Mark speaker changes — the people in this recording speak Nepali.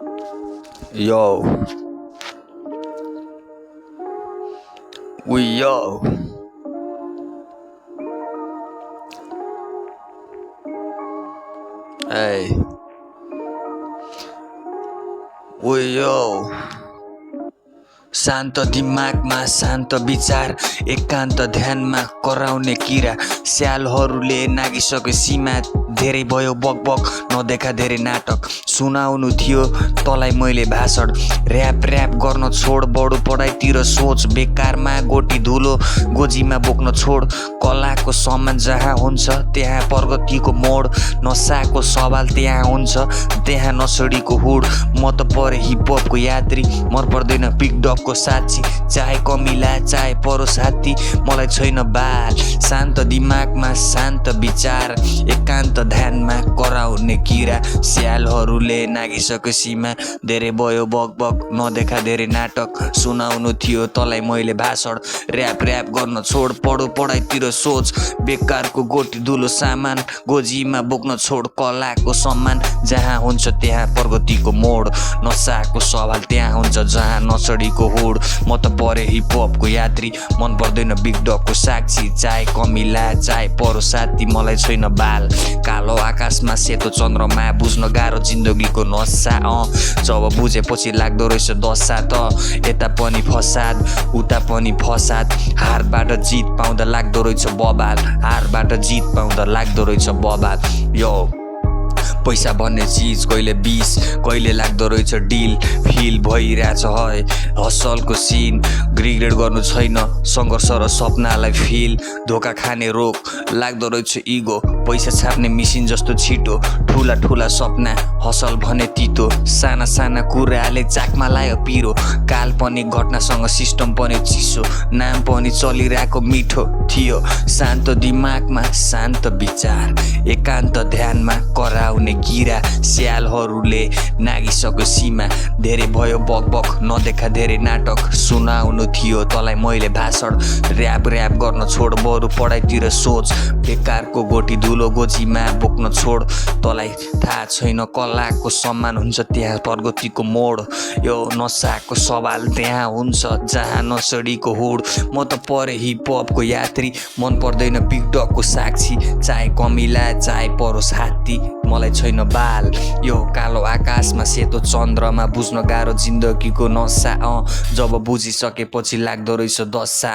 Speaker 1: Yo, yo. Hey, yo. शान्त दिमागमा शान्त विचार एकान्त ध्यानमा कराउने किरा स्यालहरूले नागिसक्यो सीमा धेरै भयो बकबक नदेखा धेरै नाटक सुनाउनु थियो तँलाई मैले भाषण ऱ्याप गर्न छोड बढो पढाइतिर सोच बेकारमा गोटी धुलो गोजीमा बोक्न छोड कलाको सम्मान जहाँ हुन्छ त्यहाँ प्रगतिको मोड नसाको सवाल त्यहाँ हुन्छ त्यहाँ नसडीको हुड म त परे हिपहपको यात्री मन पर्दैन पिकडपको साक्षी चाहे कमिला चाहे परोस् हात्ती मलाई छैन बाल शान्त दिमागमा शान्त विचार एकान्त ध्यानमा कराउने किरा स्यालहरूले नागिसक्यो सीमा धेरै भयो बकबक नदेखा धेरै नाटक सुनाउनु थियो तँलाई मैले भाषण ऱ्याप गर्न छोड पढो पढाइतिर सोच बेकारको गोटी धुलो सामान गोजीमा बोक्न छोड कलाको सम्मान जहाँ हुन्छ त्यहाँ प्रगतिको मोड नसाको सवाल त्यहाँ हुन्छ जहाँ नचडीको हुड म त परे हिपहपको यात्री मन पर्दैन बिगडपको साक्षी चाहे कमिला चाहे परोस् साथी मलाई छैन बाल कालो आकाशमा सेतो चन्द्रमा बुझ्न गाह्रो जिन्दगीको नसा जब बुझेपछि लाग्दो रहेछ दशा त यता पनि फसाद उता पनि फसाद हारबाट जित पाउँदा लाग्दो रहेछ बबाल हारबाट जित पाउँदा लाग्दो रहेछ बबाल यो पैसा भन्ने चिज कहिले बिस कहिले लाग्दो रहेछ डिल फिल भइरहेछ है हसलको सिन रिग्रेट गर्नु छैन सङ्घर्ष र सपनालाई फिल धोका खाने रोग लाग्दो रहेछ इगो पैसा छाप्ने मिसिन जस्तो छिटो ठुला सपना हसल भने तितो साना कुराले चाकमा लायो पिरो काल्पनिक घटनासँग सिस्टम पनि चिसो नाम पनि चलिरहेको मिठो थियो शान्त दिमागमा शान्त विचार एकान्त ध्यानमा कराउने किरा स्यालहरूले नागिसक्यो सीमा धेरै भयो बकबक नदेखा धेरै नाटक सुनाउनु थियो तँलाई मैले भाषण ऱ्याप गर्न छोड बरु पढाइतिर सोच बेकारको गोटी धुलो गोजीमा बोक्न छोड तँलाई थाहा छैन कलाको सम्मान हुन्छ त्यहाँ प्रगतिको मोड यो नसाको सवाल त्यहाँ हुन्छ जहाँ नसडीको हुड म त परे हिपहपको यात्री मन पर्दैन पिकडपको साक्षी चाहे कमिला चाहे परोस् हात्ती मलाई छैन बाल यो कालो आकाशमा सेतो चन्द्रमा बुझ्न गाह्रो जिन्दगीको नसा जब बुझिसकेपछि लाग्दो रहेछ दशा